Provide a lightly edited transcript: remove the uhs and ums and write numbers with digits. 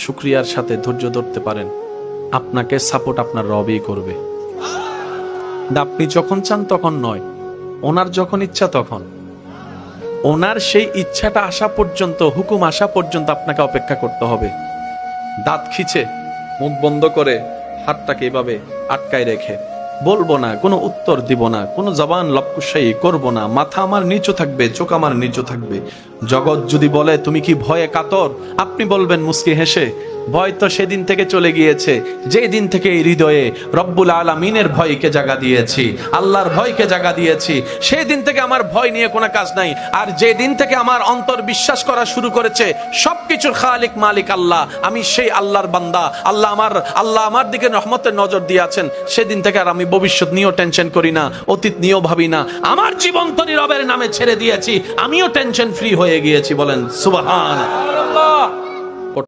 শুকরিয়ার সাথে ধৈর্য ধরতে পারেন, আপনাকে সাপোর্ট আপনার রবই করবে। আপনি যখন চান তখন নয়, ওনার যখন ইচ্ছা তখন। ওনার সেই ইচ্ছাটা আসা পর্যন্ত, হুকুম আসা পর্যন্ত আপনাকে অপেক্ষা করতে হবে। দাঁত খিচে, মুখ বন্ধ করে, হাতটাকে এভাবে আটকায় রেখে বলবো না, কোনো উত্তর দিব না, কোনো জবান লপকুশাই করব না, মাথা আমার নিচু থাকবে, চোখ আমার নিচু থাকবে। জগৎ যদি বলে তুমি কি ভয়ে কাতর, আপনি বলবেন মুস্কি হেসে, ভয় তো সেদিন থেকে চলে গিয়েছে যেই দিন থেকে এই হৃদয়ে রব্বুল আলামিনের ভয়কে জাগা দিয়েছি, আল্লাহর ভয়কে জাগা দিয়েছি, সেই দিন থেকে আমার ভয় নিয়ে কোনো কাজ নাই। আর যে দিন থেকে আমার অন্তর বিশ্বাস করা শুরু করেছে সবকিছুর খালিক মালিক আল্লাহ, আমি সেই আল্লাহর বান্দা, আল্লাহ আমার দিকে রহমতের নজর দিয়ে আছেন, সেদিন থেকে আর আমি ভবিষ্যৎ নিয়েও টেনশন করি না, অতীত নিয়েও ভাবি না। আমার জীবন তো রবের নামে ছেড়ে দিয়েছি, আমিও টেনশন ফ্রি হয়ে গিয়েছি। বলেন সুবহানাল্লাহ।